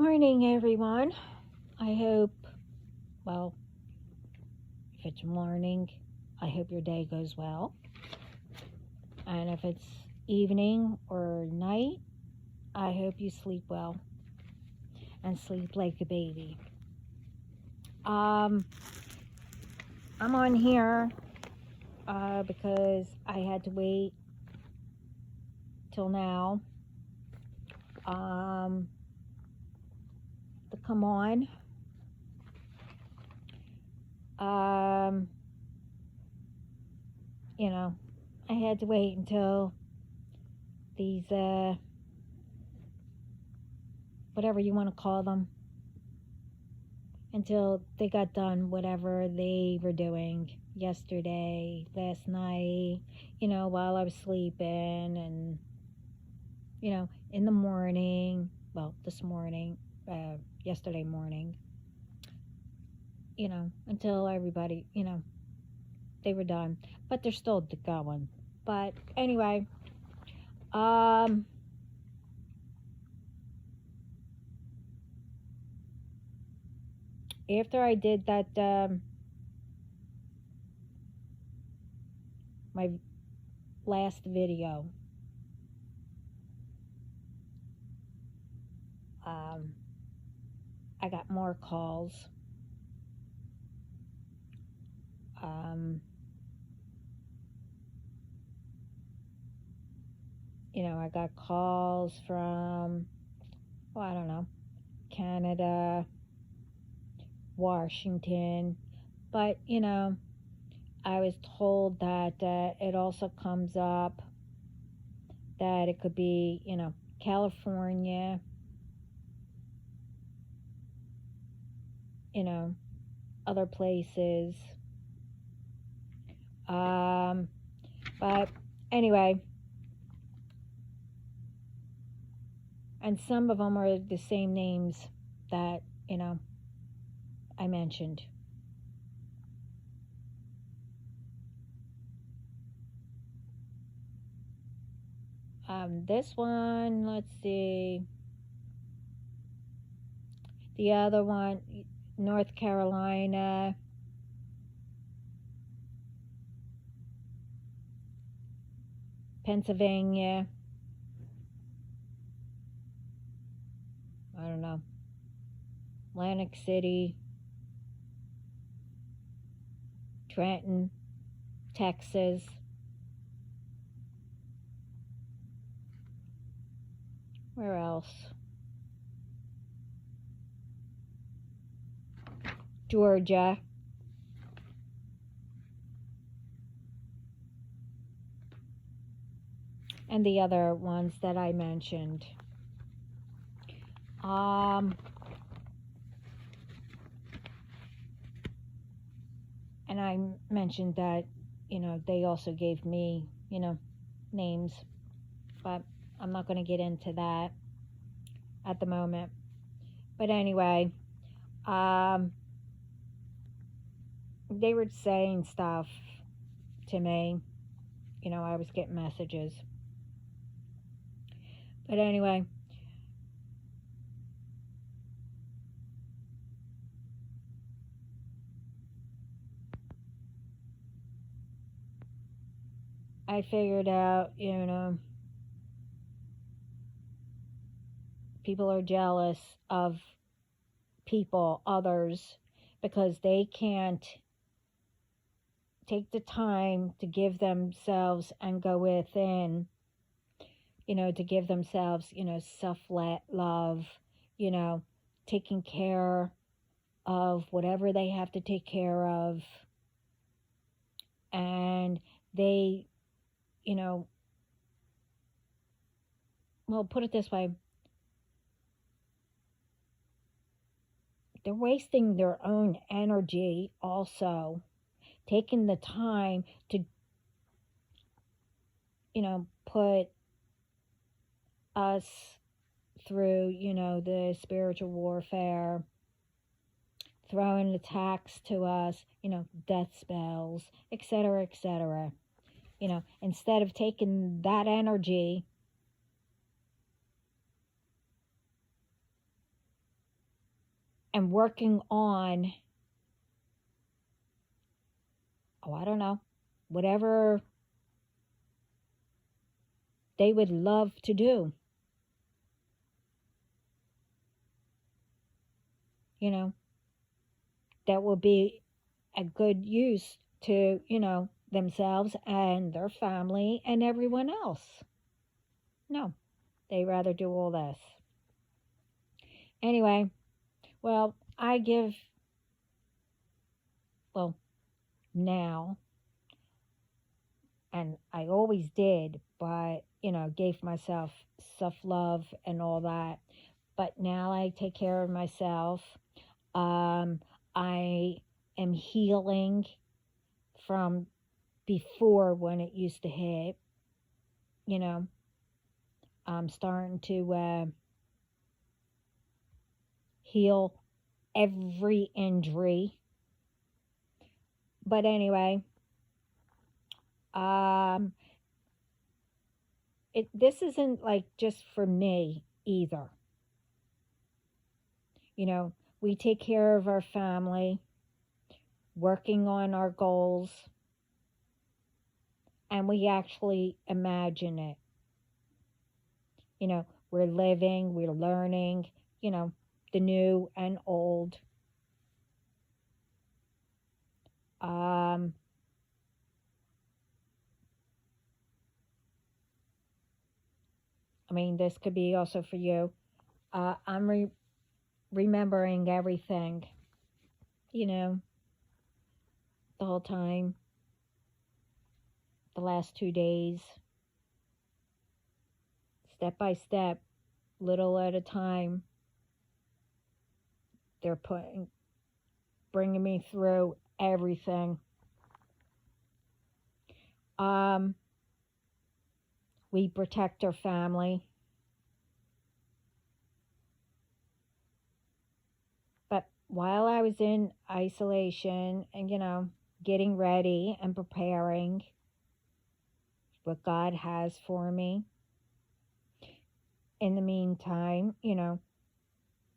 Morning, everyone. I hope, well, if it's morning, I hope your day goes well. And if it's evening or night, I hope you sleep well and sleep like a baby. I'm on here because I had to wait till now to come on. I had to wait until these, whatever you want to call them, until they got done whatever they were doing yesterday, last night, while I was sleeping, and, in the morning, well, this morning, yesterday morning, until everybody, they were done, but they're still going. But anyway, after I did that, my last video, I got more calls. I got calls from, I don't know, Canada, Washington, but, I was told that it also comes up that it could be, California, other places. But anyway, and some of them are the same names that, I mentioned. This one, let's see. The other one, North Carolina. Pennsylvania. I don't know. Atlantic City. Trenton, Texas. Where else? Georgia. And the other ones that I mentioned. And I mentioned that, they also gave me, names, but I'm not going to get into that at the moment. But anyway, they were saying stuff to me, I was getting messages. But anyway, I figured out, people are jealous of others, because they can't take the time to give themselves and go within, to give themselves, self-love, taking care of whatever they have to take care of. And they, well, put it this way. They're wasting their own energy also, taking the time to, put us through, the spiritual warfare, throwing attacks to us, death spells, etc., etc. Instead of taking that energy and working on, oh, I don't know, whatever they would love to do, you know, that will be a good use to, themselves and their family and everyone else. No, they rather do all this. Anyway, well, well, now, and I always did, but, gave myself self love and all that. But now I take care of myself. I am healing from before when it used to hit. You know, I'm starting to heal every injury. But anyway, um, this isn't like just for me either. We take care of our family, working on our goals, and we actually imagine it. We're living, we're learning, the new and old. Um, I mean, this could be also for you. I'm remembering everything, you know, the whole time, the last 2 days, step by step, little at a time. They're bringing me through everything. Um, we protect our family. But while I was in isolation and, getting ready and preparing what God has for me, in the meantime,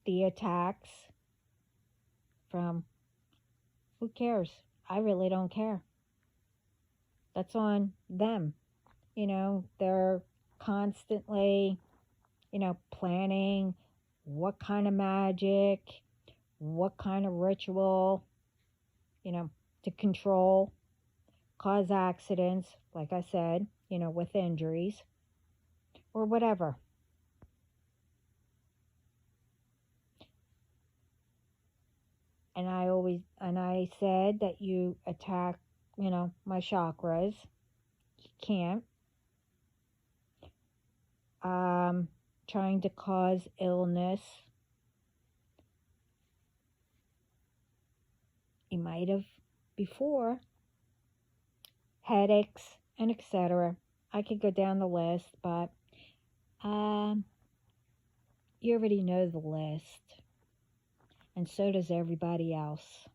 the attacks from, who cares? I really don't care. That's on them. They're constantly, planning what kind of magic, what kind of ritual, to control, cause accidents, like I said, with injuries or whatever. And I said that you attack, my chakras. You can't. Trying to cause illness. You might have before. Headaches and etc. I could go down the list, but you already know the list. And so does everybody else.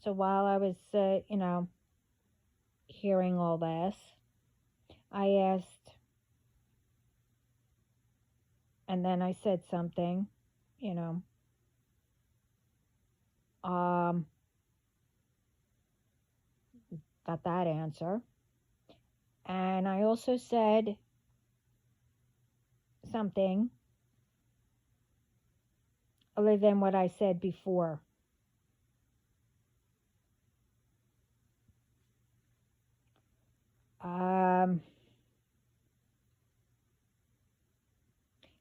So while I was, hearing all this, I asked, and then I said something, got that answer. And I also said something other than what I said before.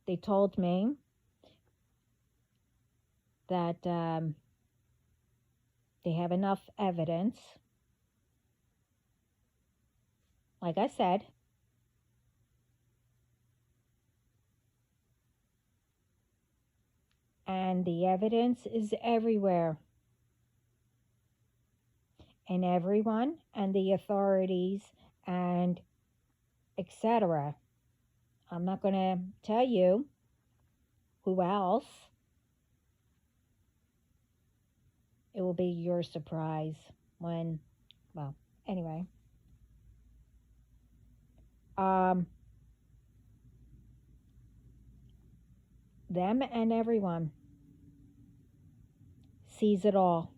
They told me that they have enough evidence, like I said, and the evidence is everywhere. And everyone and the authorities and etc. I'm not going to tell you who else. It will be your surprise when, well, anyway. them and everyone, sees it all.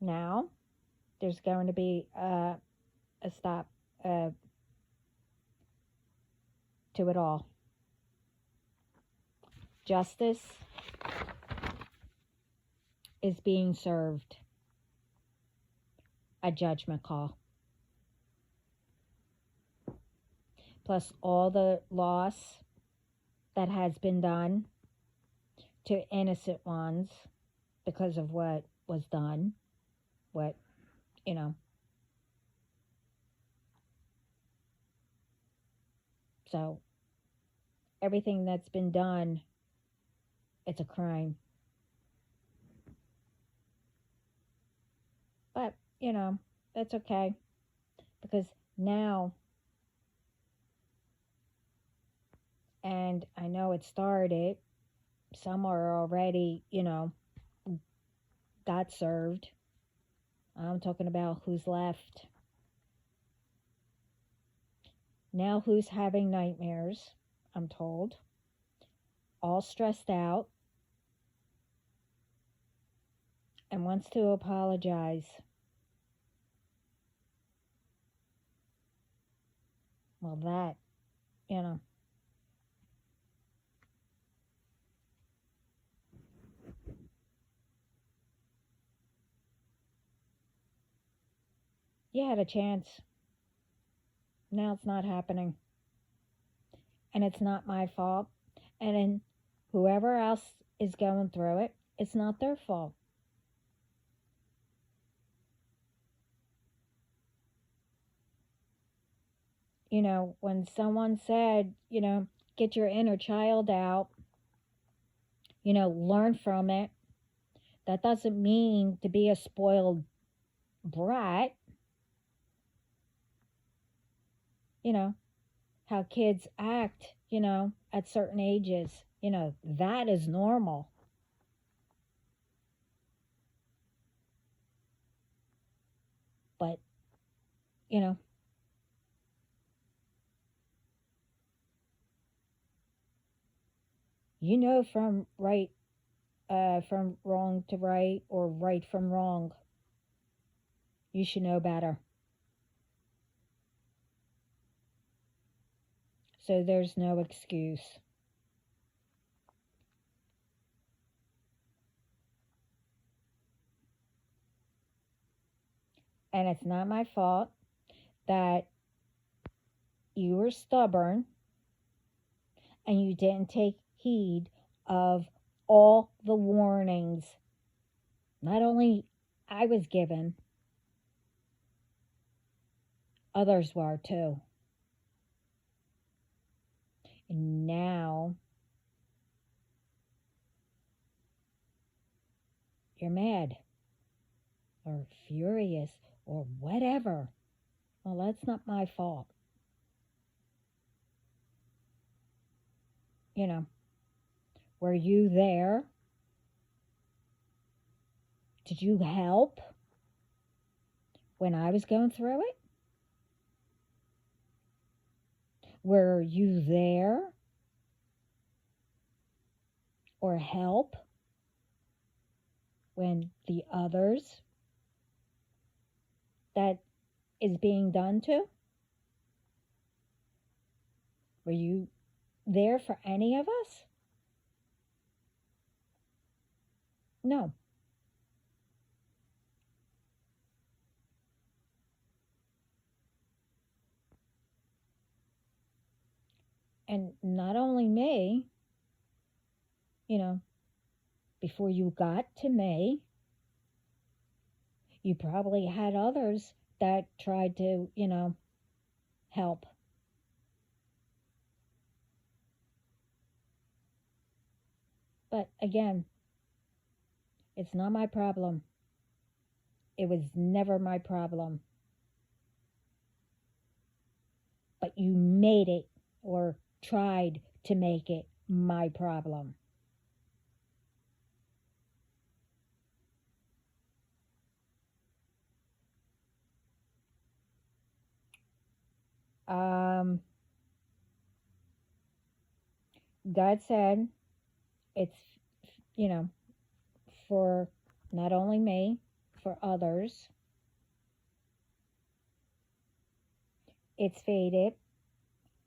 Now, there's going to be a stop to it all. Justice is being served. A judgment call. Plus all the loss that has been done to innocent ones because of what was done. What, you know. So, everything that's been done, it's a crime. But, that's okay. Because now, and I know it started, some are already, got served. I'm talking about who's left. Now who's having nightmares, I'm told. All stressed out. And wants to apologize. Well, that, you had a chance. Now it's not happening. And it's not my fault. And then whoever else is going through it, it's not their fault. When someone said, get your inner child out, learn from it. That doesn't mean to be a spoiled brat. How kids act, at certain ages, that is normal. But, from right, from wrong to right, or right from wrong. You should know better. So there's no excuse. And it's not my fault that you were stubborn and you didn't take heed of all the warnings. Not only I was given, others were too. And now you're mad or furious or whatever. Well, that's not my fault. Were you there? Did you help when I was going through it? Were you there or help when the others that is being done to? Were you there for any of us? No. And not only me, before you got to me, you probably had others that tried to, help. But again, it's not my problem. It was never my problem. But you made it or tried to make it my problem. Um, God said it's, you know, for not only me, for others. It's faded,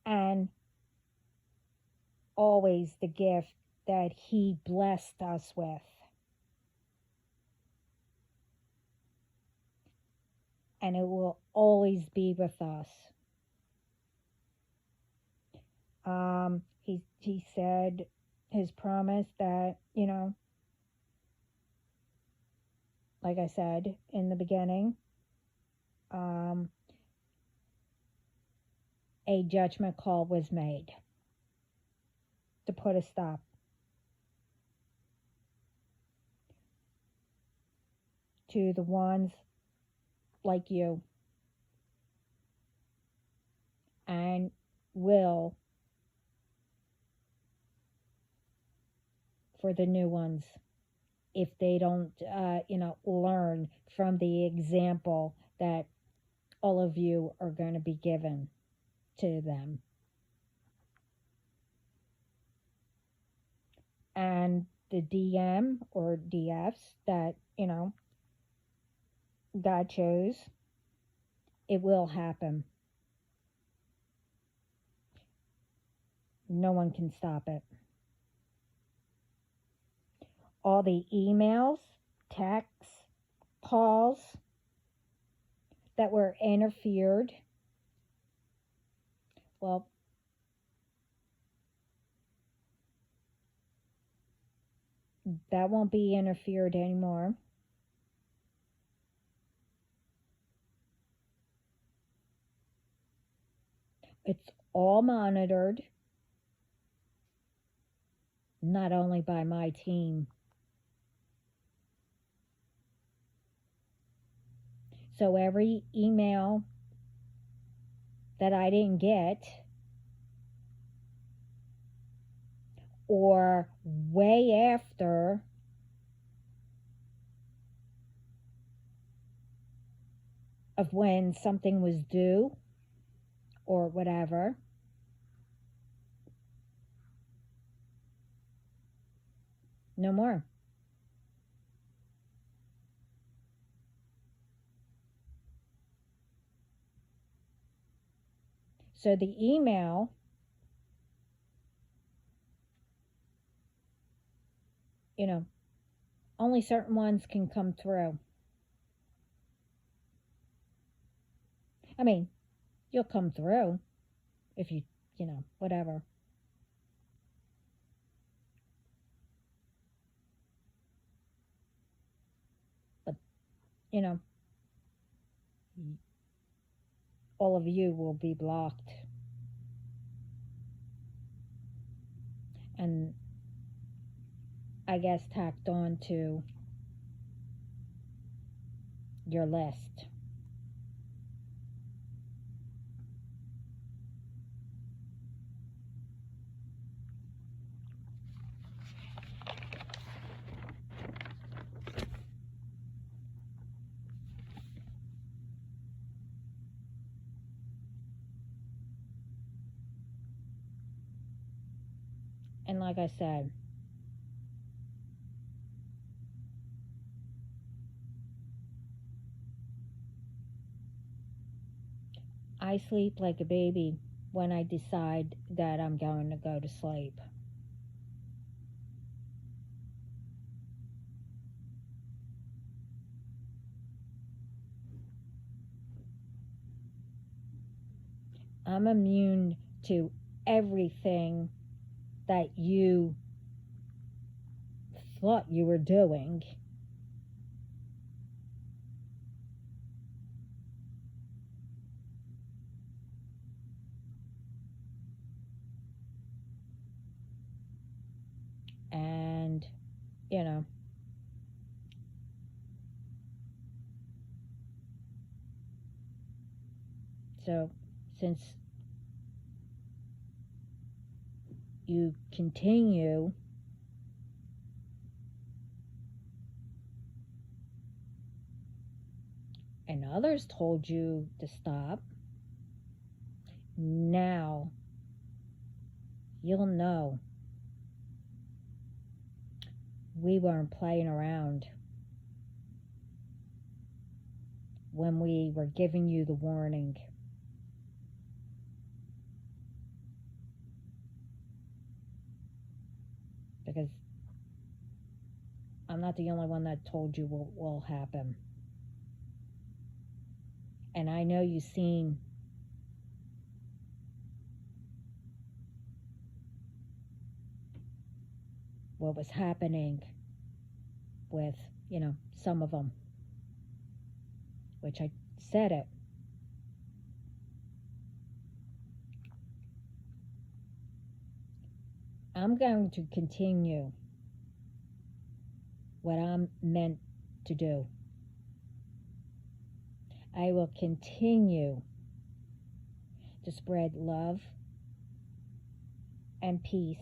and always the gift that He blessed us with. And it will always be with us. He said his promise that, like I said in the beginning, a judgment call was made to put a stop to the ones like you, and will for the new ones if they don't, learn from the example that all of you are going to be given to them. And the DM or DFs that, God chose, it will happen. No one can stop it. All the emails, texts, calls that were interfered, well, that won't be interfered anymore. It's all monitored, not only by my team. So every email that I didn't get, or way after of when something was due or whatever, no more. So the email, only certain ones can come through. I mean, you'll come through if you, whatever. But, all of you will be blocked. And I guess tacked on to your list. And like I said, I sleep like a baby when I decide that I'm going to go to sleep. I'm immune to everything that you thought you were doing. And, so since you continue and others told you to stop, now you'll know we weren't playing around when we were giving you the warning. Because I'm not the only one that told you what will happen. And I know you've seen what was happening with, some of them, which I said it. I'm going to continue what I'm meant to do. I will continue to spread love and peace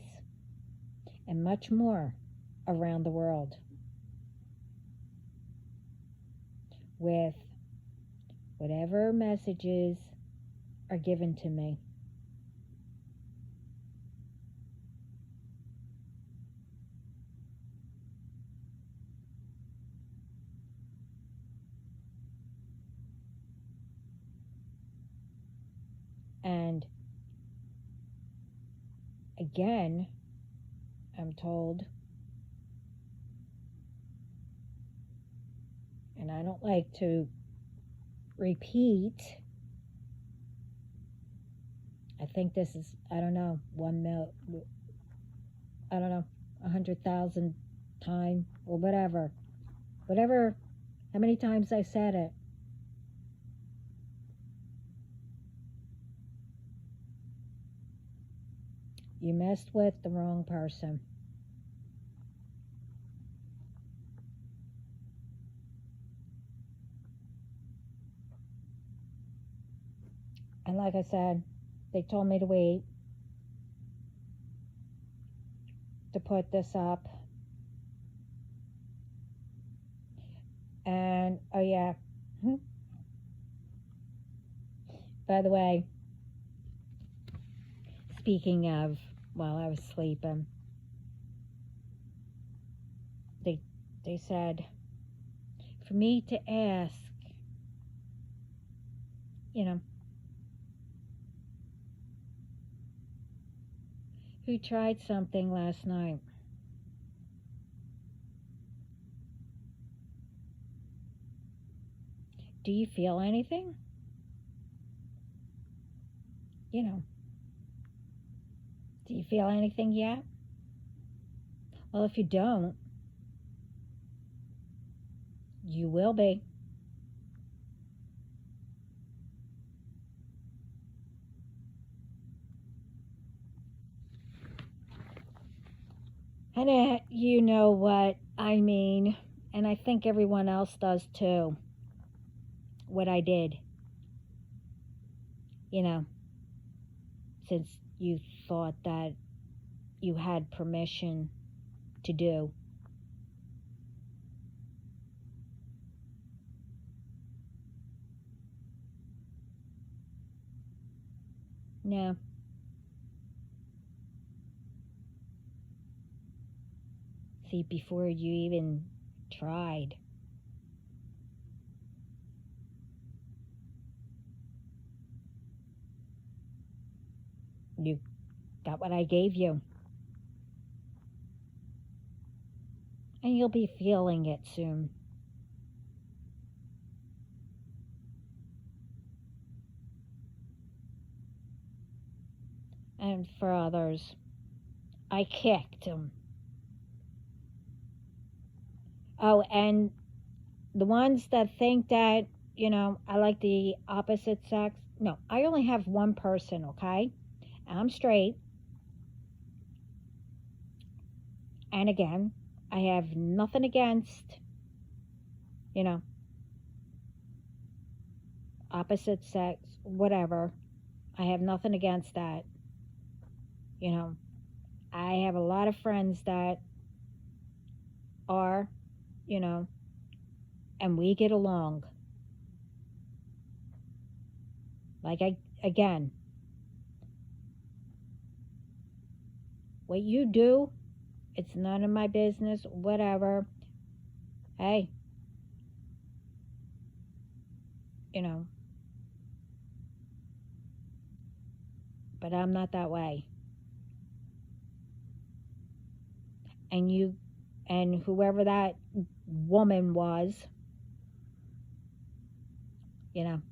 and much more around the world with whatever messages are given to me. And again, I'm told, and I don't like to repeat, I think this is, I don't know, 100,000 time or whatever, how many times I said it. You messed with the wrong person. And like I said, they told me to wait to put this up. And, oh yeah, by the way, speaking of, while I was sleeping, they said for me to ask, who tried something last night. Do you feel anything? Do you feel anything yet? Well, if you don't, you will be. And you know what I mean, and I think everyone else does too, what I did. Since you thought that you had permission to do. No. See, before you even tried, you got what I gave you. And you'll be feeling it soon. And for others, I kicked them. Oh, and the ones that think that, I like the opposite sex. No, I only have one person, okay? I'm straight. And again, I have nothing against, opposite sex, whatever. I have nothing against that. I have a lot of friends that are, and we get along. Again, What you do, it's none of my business, whatever. Hey, you know, but I'm not that way. And you, and whoever that woman was, you know,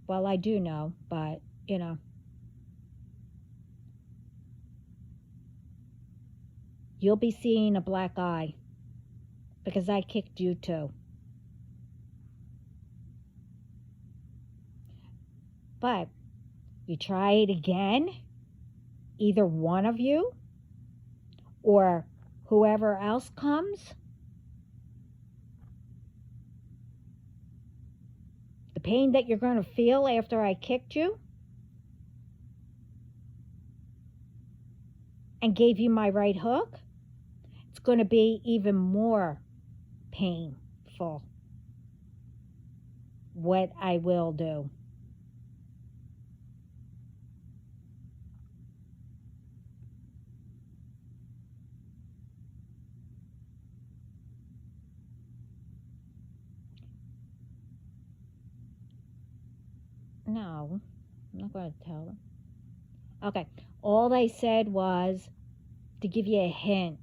well, I do know, but, you know, you'll be seeing a black eye because I kicked you too. But you try it again, either one of you or whoever else comes, the pain that you're going to feel after I kicked you and gave you my right hook, it's going to be even more painful. What I will do. No, I'm not going to tell them. Okay, all they said was to give you a hint.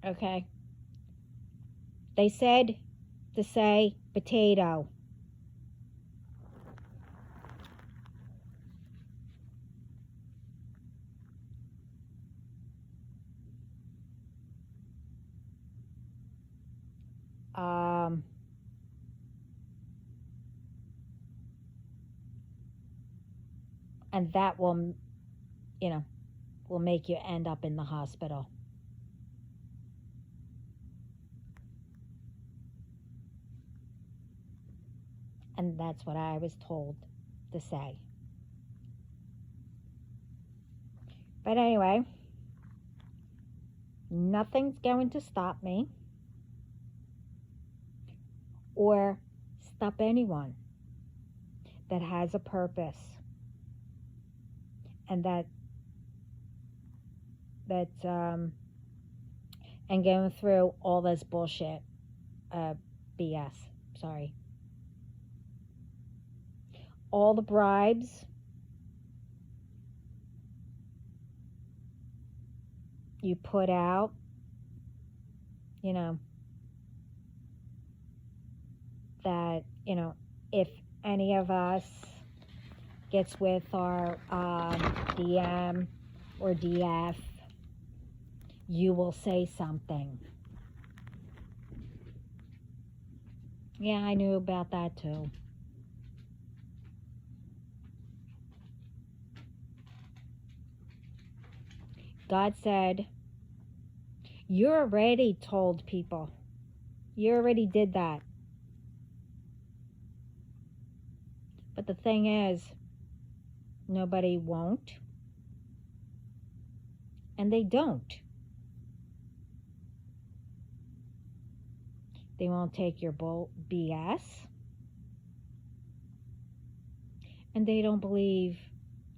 Okay, they said to say potato. And that will, you know, will make you end up in the hospital. And that's what I was told to say. But anyway, nothing's going to stop me or stop anyone that has a purpose and that's and going through all this bullshit, BS. Sorry. All the bribes, you put out, you know, that, you know, if any of us gets with our DM or DF, you will say something. Yeah, I knew about that too. God said, you already told people. You already did that. But the thing is, nobody won't. And they don't. They won't take your BS. And they don't believe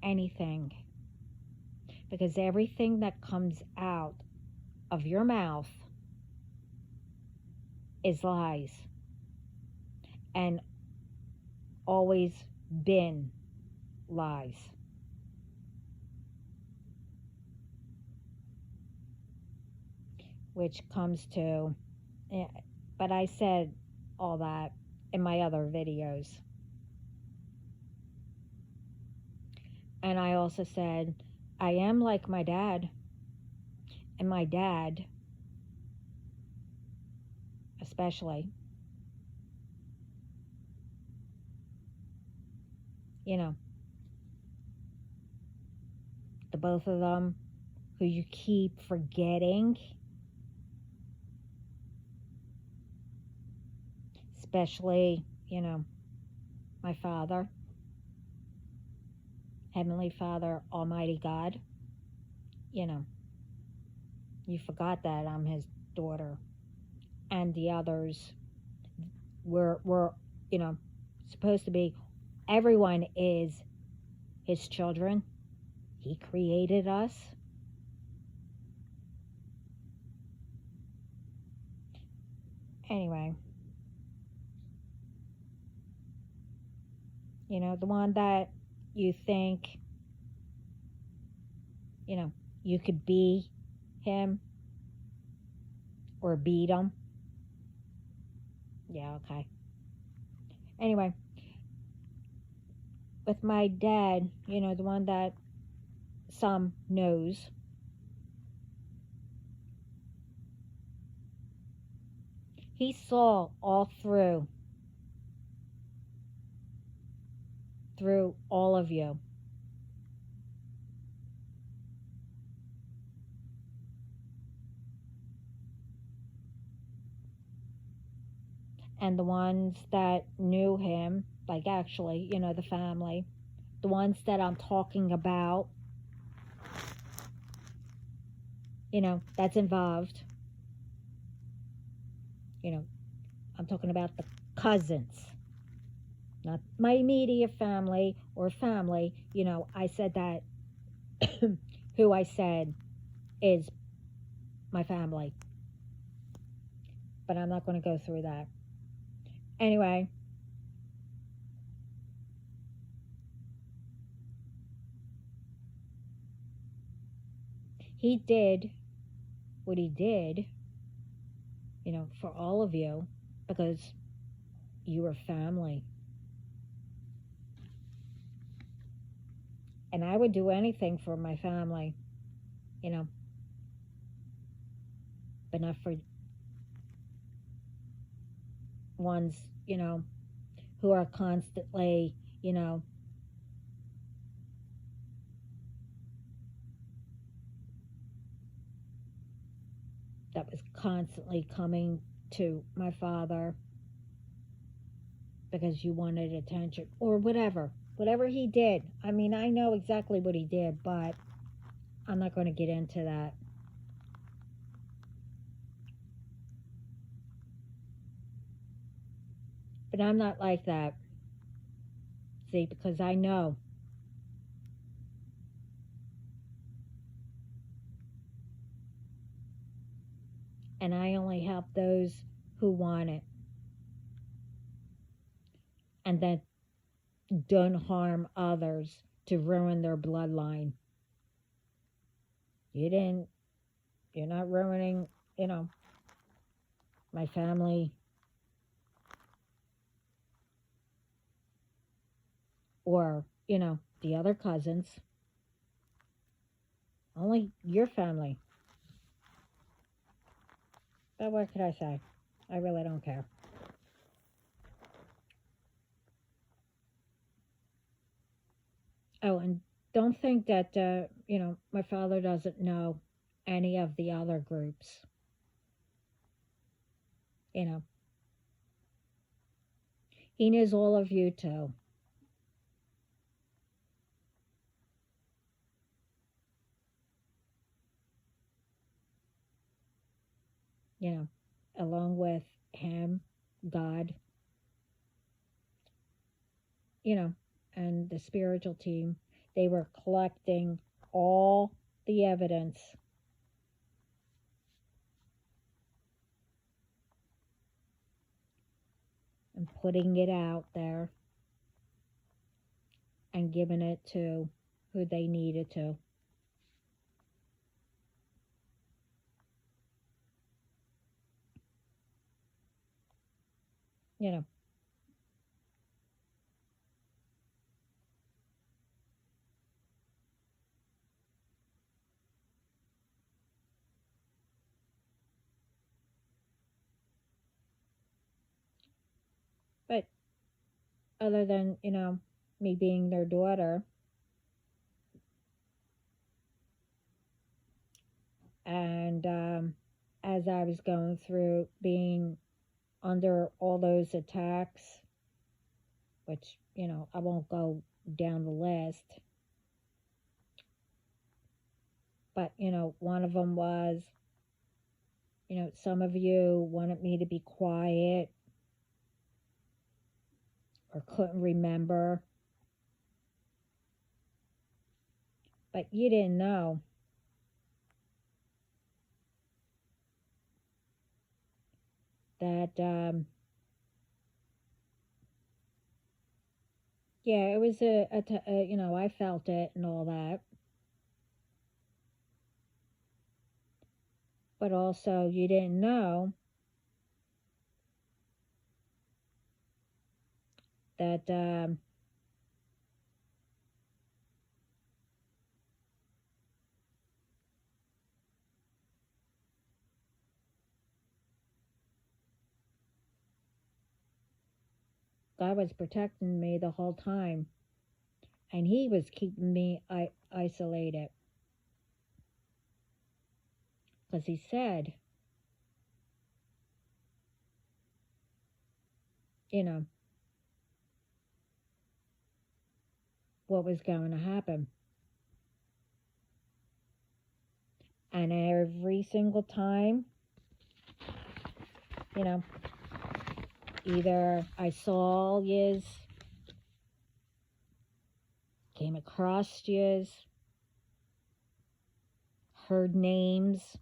anything. Because everything that comes out of your mouth is lies. And always been lies. Which comes to, but I said all that in my other videos. And I also said, I am like my dad. And my dad, especially, you know, the both of them who you keep forgetting, especially, you know, my Father, Heavenly Father, Almighty God, you know, you forgot that I'm his daughter. And the others were, you know, supposed to be, everyone is his children. He created us. Anyway, the one that you think, you know, you could be him or beat him. Yeah, okay. Anyway, with my dad, the one that some knows, he saw all through all of you. And the ones that knew him, like actually, the family, the ones that I'm talking about, that's involved. I'm talking about the cousins, not my immediate family or family. I said that who I said is my family, but I'm not going to go through that. Anyway, he did what he did, for all of you because you were family. And I would do anything for my family, you know, but not for ones, who are constantly, that was constantly coming to my father because you wanted attention or whatever he did. I mean, I know exactly what he did, but I'm not going to get into that. But I'm not like that. See, because I know. And I only help those who want it. And that don't harm others to ruin their bloodline. You're not ruining, my family or, the other cousins. Only your family. But what could I say? I really don't care. Oh, and don't think that, my father doesn't know any of the other groups. You know, he knows all of you too. You know, along with him, God, and the spiritual team, they were collecting all the evidence and putting it out there and giving it to who they needed to. You know, but other than, me being their daughter and as I was going through being under all those attacks, which, I won't go down the list, but, one of them was Some of you wanted me to be quiet or couldn't remember, but you didn't know that, yeah, it was I felt it and all that, but also you didn't know that, God was protecting me the whole time, and He was keeping me isolated, because He said, you know, what was going to happen. And every single time, either I saw yous, came across yous, heard names,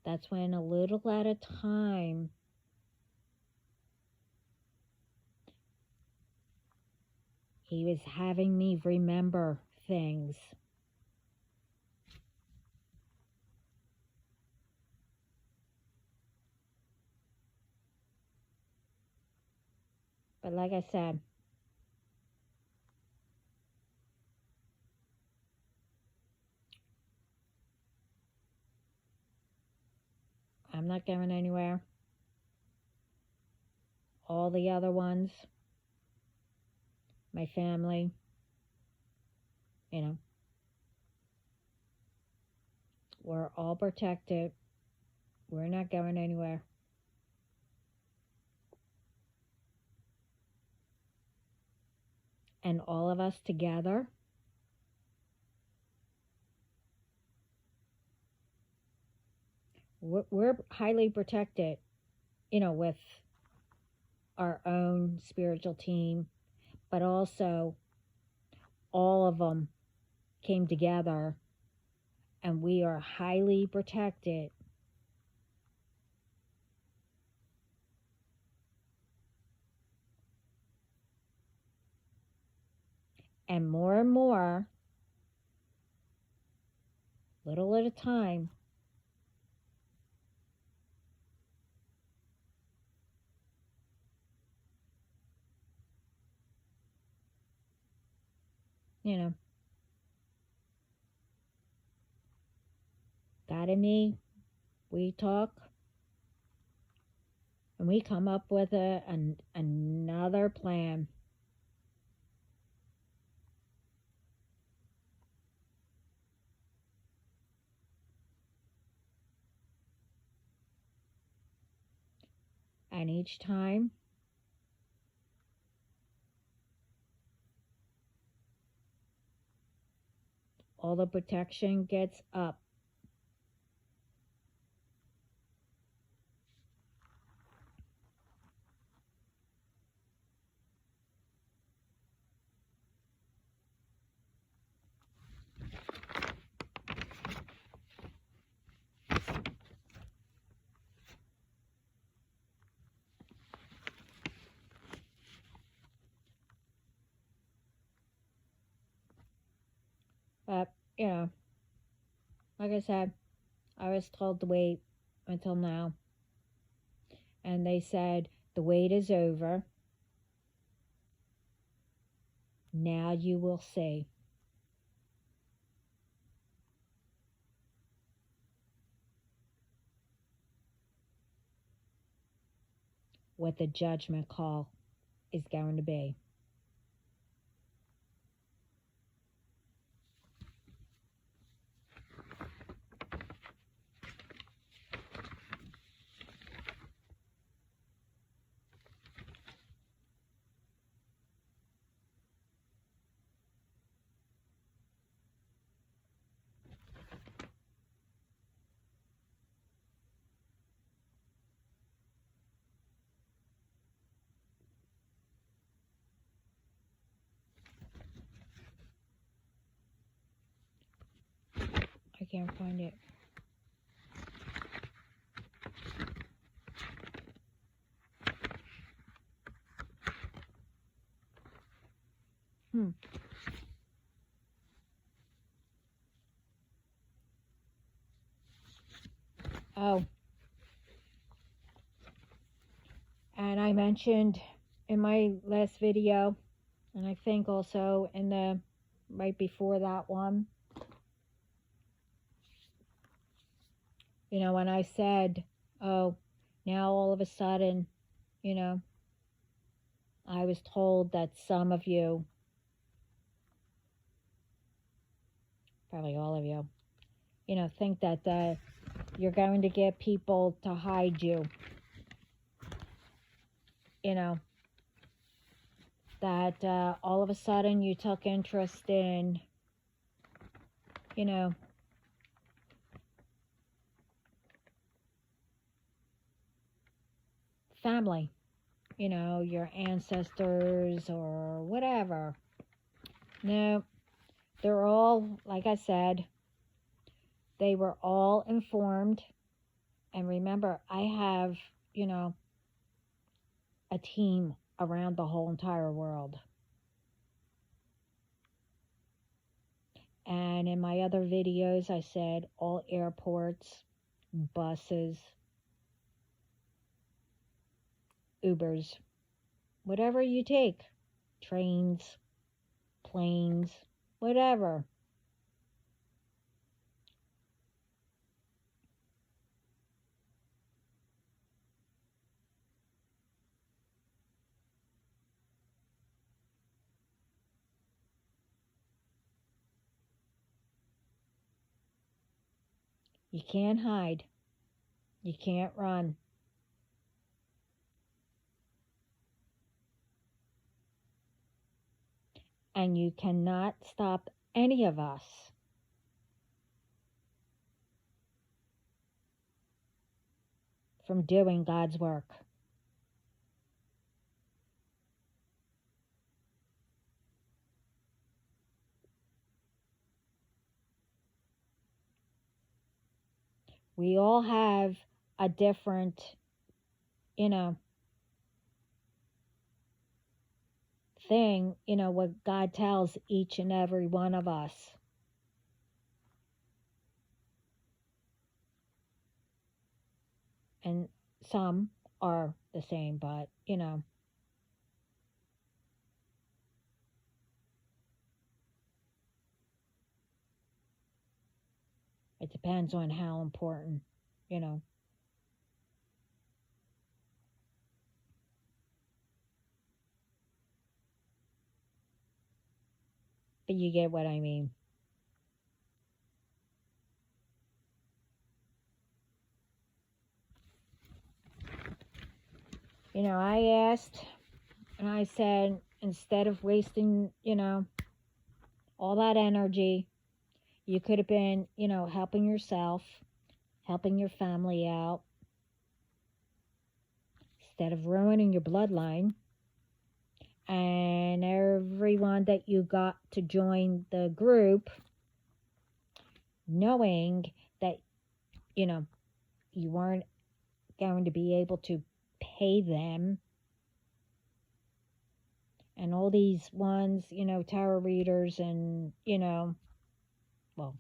that's when, a little at a time, He was having me remember things. But like I said, I'm not going anywhere. All the other ones, my family, we're all protected. We're not going anywhere. And all of us together, we're highly protected, with our own spiritual team, but also all of them came together, and we are highly protected. And more, little at a time, God and me, we talk, and we come up with another plan. And each time, all the protection gets up. But, like I said, I was told to wait until now. And they said, the wait is over. Now you will see. What the judgment call is going to be. can't find it. Oh, and I mentioned in my last video, and I think also in the right before that one, you know, when I said, oh, now all of a sudden, you know, I was told that some of you, probably all of you, you know, think that you're going to get people to hide you, you know, that all of a sudden you took interest in, you know, family, you know, your ancestors or whatever. No, they're all, like I said, they were all informed. And remember, I have, you know, a team around the whole entire world. And in my other videos, I said all airports, buses, Ubers, whatever you take, trains, planes, whatever. You can't hide. You can't run. And you cannot stop any of us from doing God's work. We all have a different, you know, thing, you know, what God tells each and every one of us. And some are the same, but, you know, it depends on how important, you know. But you get what I mean. You know, I asked and I said, instead of wasting, you know, all that energy, you could have been, you know, helping yourself, helping your family out, instead of ruining your bloodline. And everyone that you got to join the group, knowing that, you know, you weren't going to be able to pay them. And all these ones, you know, tarot readers and, you know, well,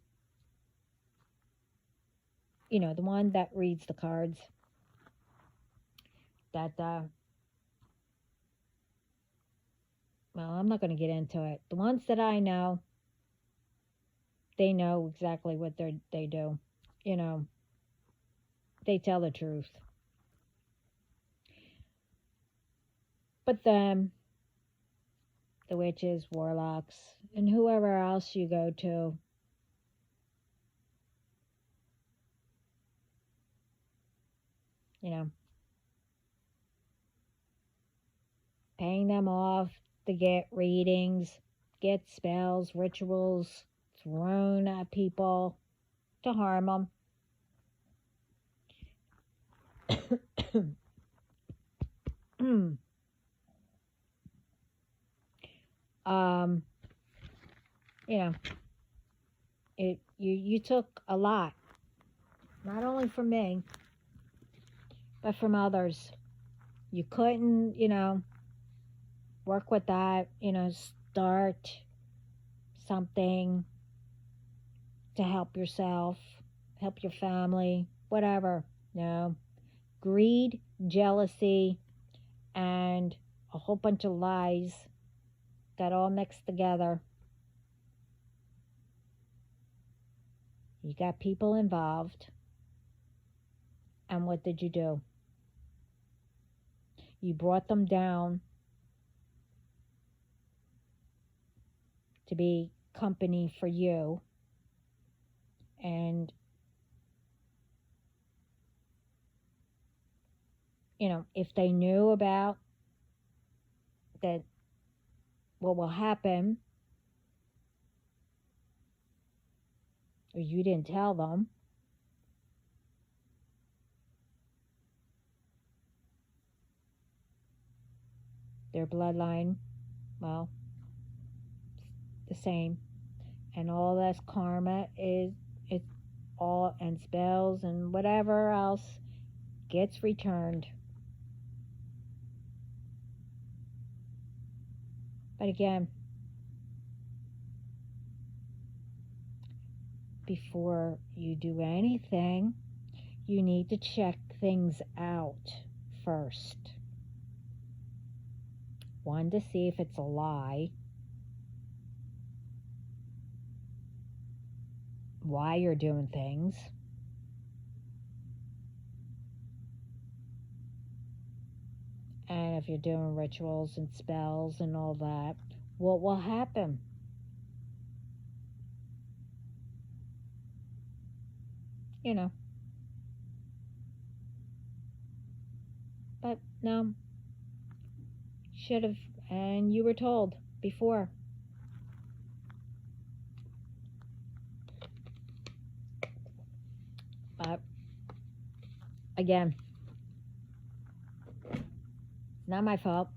you know, the one that reads the cards, that, well, I'm not going to get into it. The ones that I know, they know exactly what they do. You know, they tell the truth. But them, the witches, warlocks, and whoever else you go to, you know, paying them off to get readings, get spells, rituals thrown at people to harm them. You know, You took a lot, not only from me, but from others. You couldn't, work with that, start something to help yourself, help your family, whatever. No. Greed, jealousy, and a whole bunch of lies got all mixed together. You got people involved. And what did you do? You brought them down to be company for you. And, if they knew about that, what will happen, or you didn't tell them, their bloodline, well, the same. And all that's karma it's all, and spells and whatever else gets returned. But again, before you do anything, you need to check things out first. One, to see if it's a lie, why you're doing things, and if you're doing rituals and spells and all that, what will happen? But no, should have, and you were told before. But again, it's not my fault.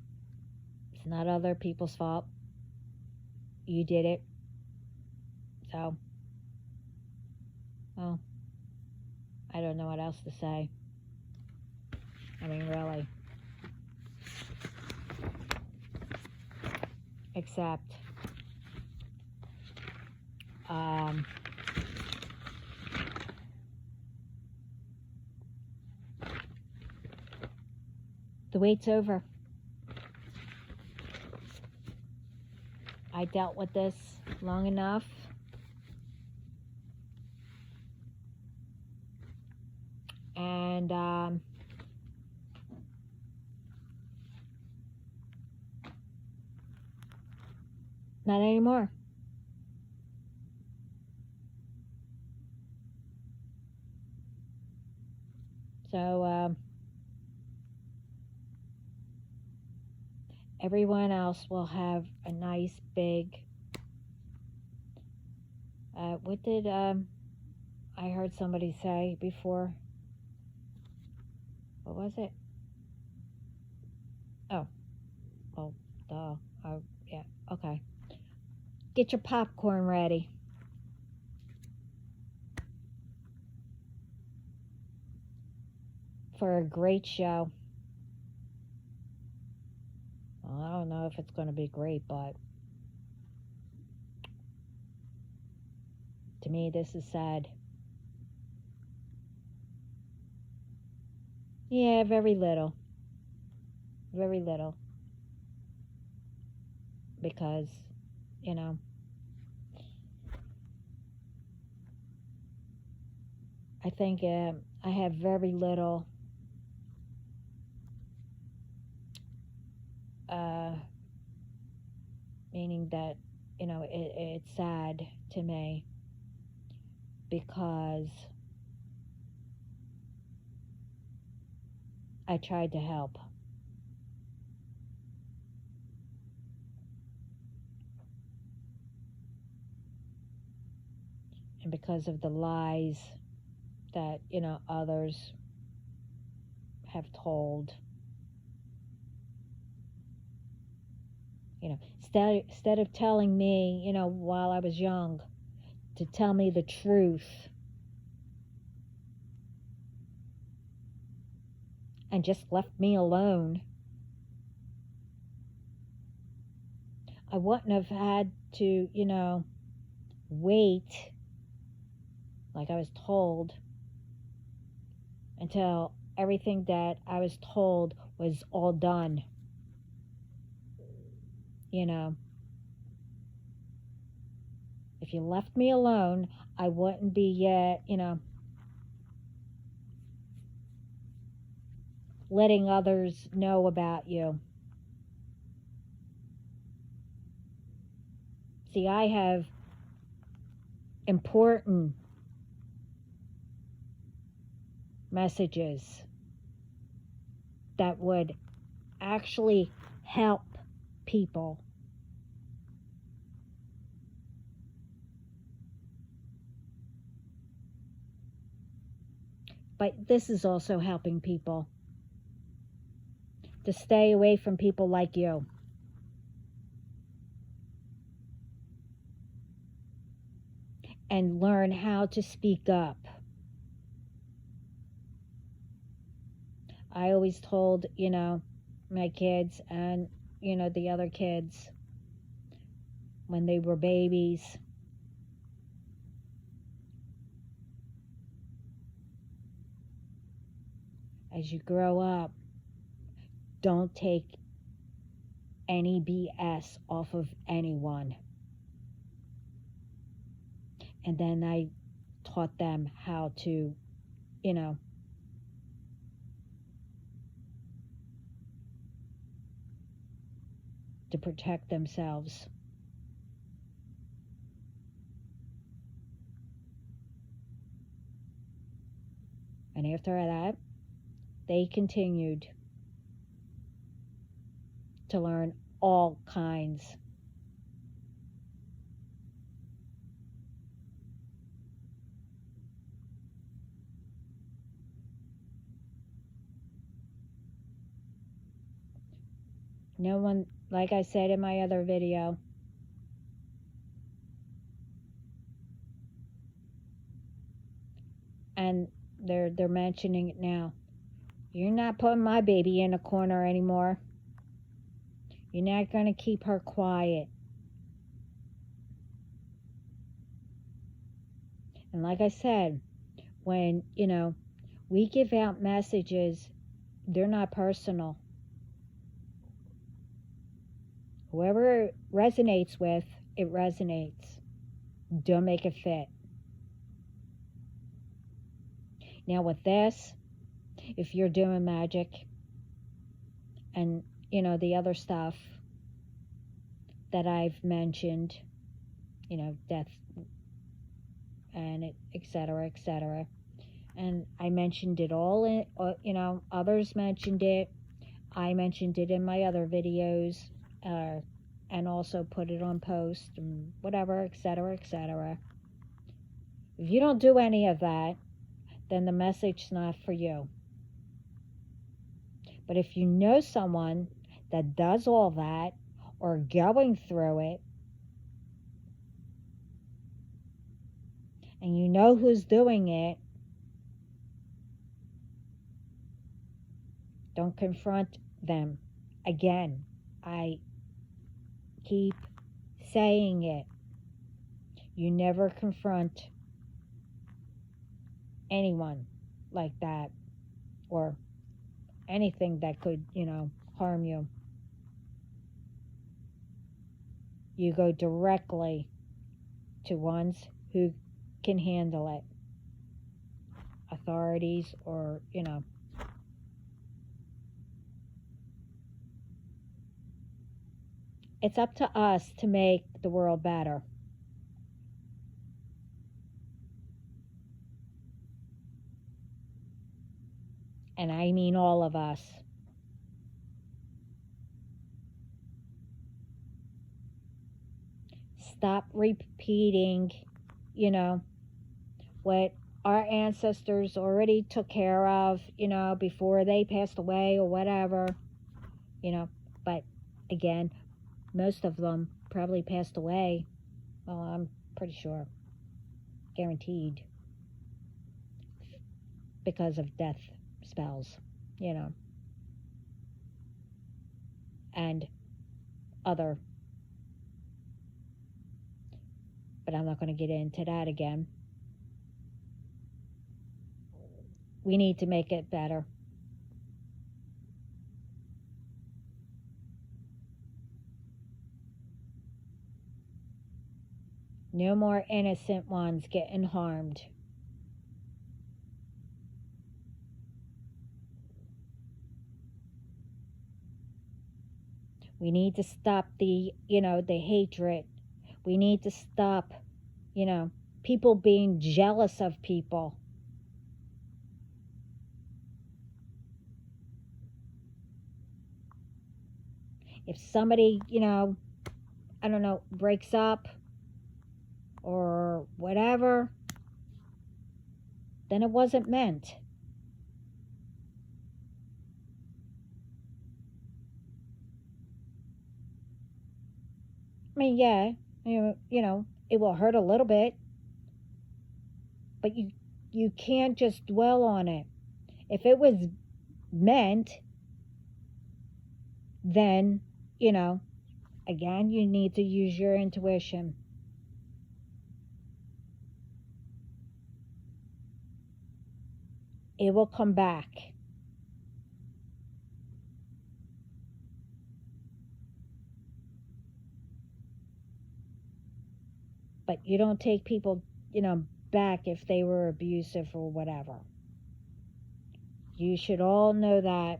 It's not other people's fault. You did it. So, well, I don't know what else to say. I mean, really. Except, the wait's over. I dealt with this long enough. And not anymore. So everyone else will have a nice big, what did I heard somebody say before? What was it? Oh, well, duh. Yeah, okay. Get your popcorn ready. For a great show. Well, I don't know if it's going to be great, but to me, this is sad. Yeah, very little. Very little. Because, I think I have very little meaning that, it's sad to me because I tried to help. And because of the lies that, others have told, instead of telling me, while I was young, to tell me the truth and just left me alone, I wouldn't have had to, wait, like I was told, until everything that I was told was all done. If you left me alone, I wouldn't be yet, letting others know about you. See, I have important messages that would actually help people. But this is also helping people to stay away from people like you. And learn how to speak up. I always told, my kids and, the other kids when they were babies, as you grow up, don't take any BS off of anyone. And then I taught them how to, to protect themselves. And after that, they continued to learn all kinds. No one, like I said in my other video, and they're mentioning it now. You're not putting my baby in a corner anymore. You're not going to keep her quiet. And like I said, when, we give out messages, they're not personal. Whoever it resonates with, it resonates. Don't make it fit. Now with this, if you're doing magic and, the other stuff that I've mentioned, death and etc., etc. And I mentioned it all in, others mentioned it. I mentioned it in my other videos, and also put it on post and whatever, etc., etc. If you don't do any of that, then the message's not for you. But if you know someone that does all that or going through it, and you know who's doing it, don't confront them. Again, I keep saying it. You never confront anyone like that or anything that could, harm you. You go directly to ones who can handle it. Authorities or, It's up to us to make the world better. And I mean all of us. Stop repeating, what our ancestors already took care of, before they passed away or whatever, But again, most of them probably passed away. Well, I'm pretty sure. guaranteed because of death spells, you know, and other. But I'm not going to get into that again. We need to make it better. No more innocent ones getting harmed. We need to stop the, the hatred. We need to stop, people being jealous of people. If somebody, I don't know, breaks up or whatever, then it wasn't meant. I mean, yeah, it will hurt a little bit, but you can't just dwell on it. If it was meant, then, again, you need to use your intuition. It will come back. But you don't take people, back if they were abusive or whatever. You should all know that,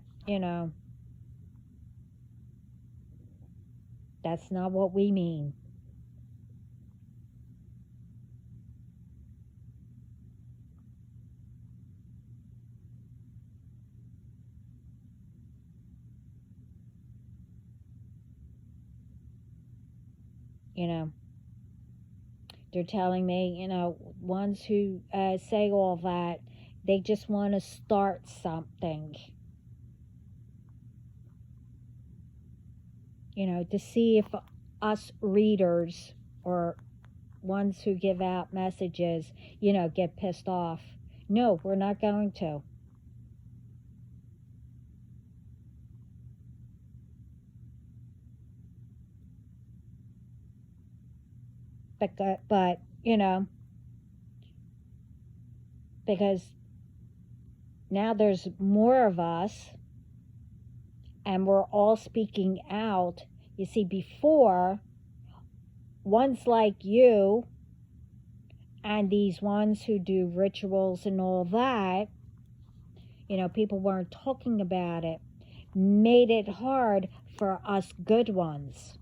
that's not what we mean. They're telling me, ones who say all that, they just want to start something. To see if us readers or ones who give out messages, get pissed off. No, we're not going to. But because now there's more of us and we're all speaking out. You see, before, ones like you and these ones who do rituals and all that, people weren't talking about it, made it hard for us good ones.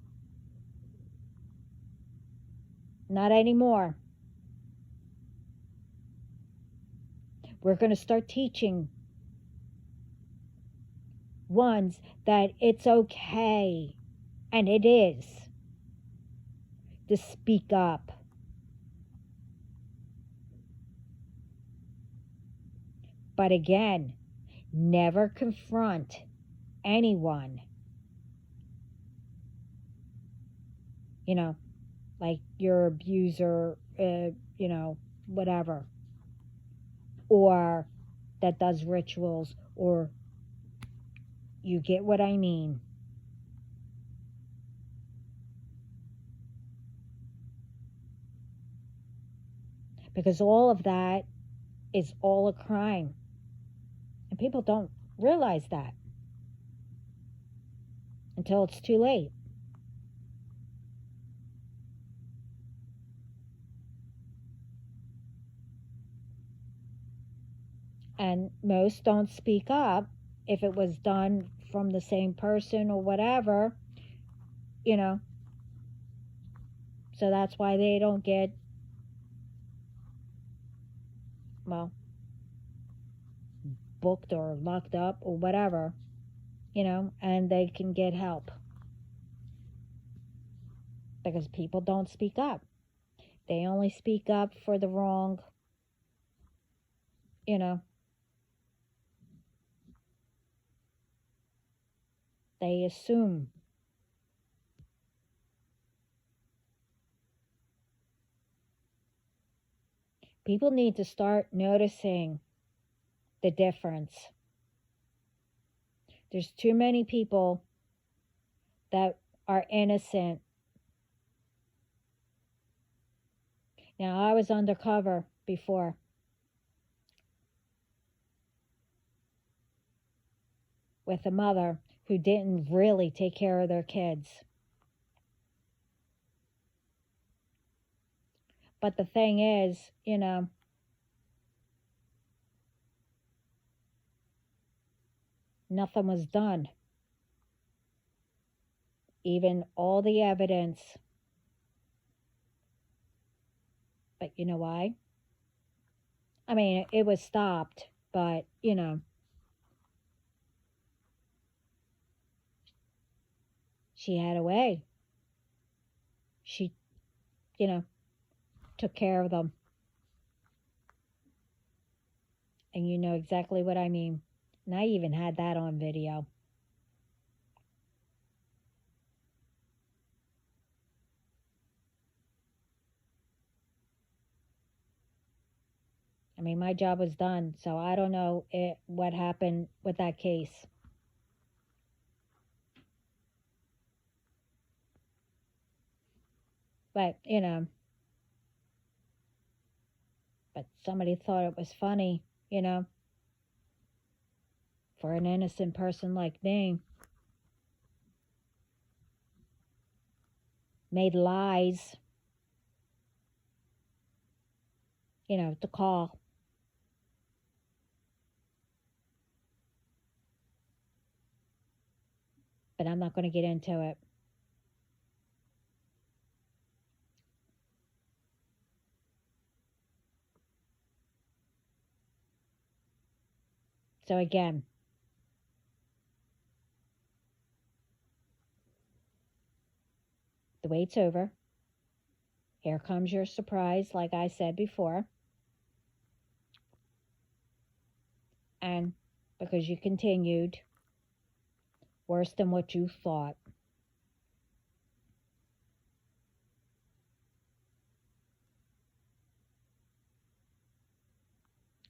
Not anymore. We're going to start teaching ones that it's okay, and it is, to speak up. But again, never confront anyone. Like your abuser, whatever. Or that does rituals, or you get what I mean. Because all of that is all a crime. And people don't realize that until it's too late. And most don't speak up if it was done from the same person or whatever, So that's why they don't get, well, booked or locked up or whatever, and they can get help. Because people don't speak up. They only speak up for the wrong, they assume. People need to start noticing the difference. There's too many people that are innocent. Now, I was undercover before. With a mother who didn't really take care of their kids. But the thing is, nothing was done. Even all the evidence. But you know why? I mean, it was stopped, but, she had a way. She, took care of them. And you know exactly what I mean. And I even had that on video. I mean, my job was done, so I don't know what happened with that case. But, but somebody thought it was funny, for an innocent person like me. Made lies, to call. But I'm not going to get into it. So again, the wait's over. Here comes your surprise, like I said before. And because you continued, worse than what you thought.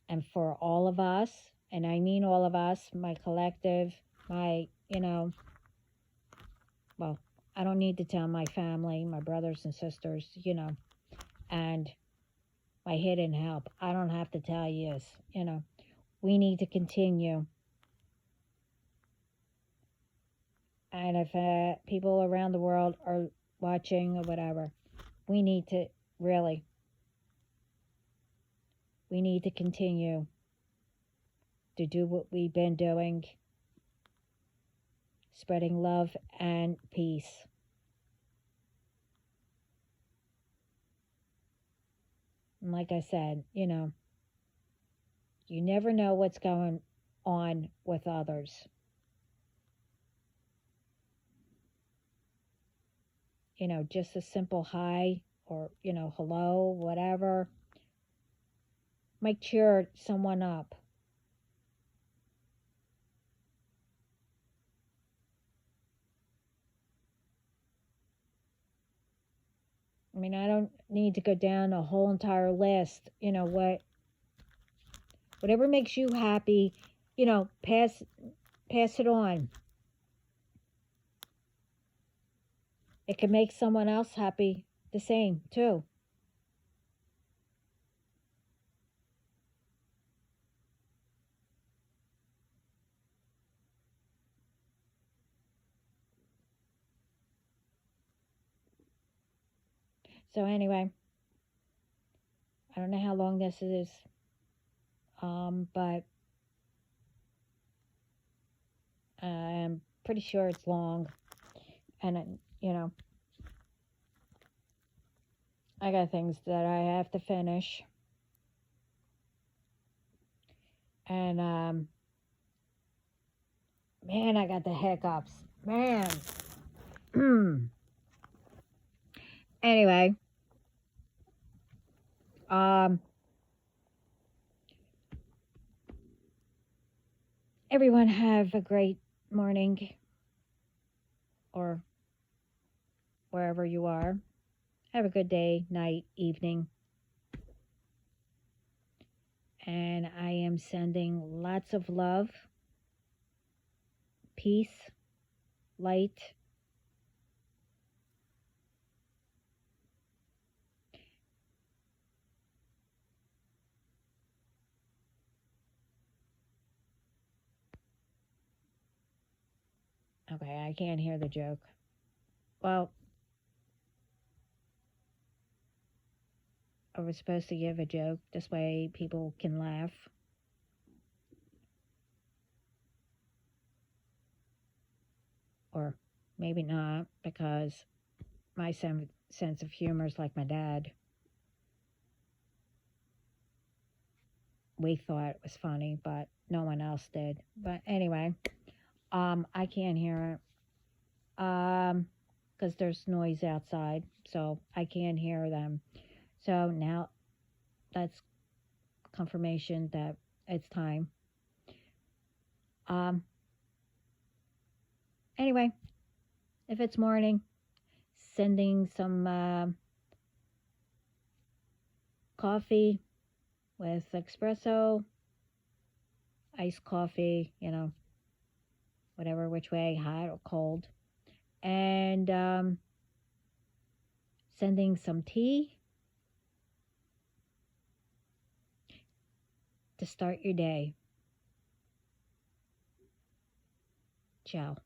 And for all of us, and I mean all of us, my collective, my, well, I don't need to tell my family, my brothers and sisters, and my hidden help. I don't have to tell you, we need to continue. And if people around the world are watching or whatever, we need to we need to continue to do what we've been doing, spreading love and peace. And like I said, you never know what's going on with others. Just a simple hi or, hello, whatever, might cheer someone up. I mean, I don't need to go down a whole entire list. Whatever makes you happy, pass it on. It can make someone else happy the same, too. So anyway, I don't know how long this is, but I'm pretty sure it's long. And, I got things that I have to finish. And, man, I got the hiccups. Man. Anyway. Everyone have a great morning or wherever you are. Have a good day, night, evening. And I am sending lots of love, peace, light. Okay, I can't hear the joke. Well, I was supposed to give a joke. This way people can laugh. Or maybe not, because my sense of humor is like my dad. We thought it was funny, but no one else did. But anyway, I can't hear it. Because there's noise outside, so I can't hear them. So now that's confirmation that it's time. Um, anyway, if it's morning, sending some coffee with espresso, iced coffee, whatever which way, hot or cold, and sending some tea to start your day. Ciao.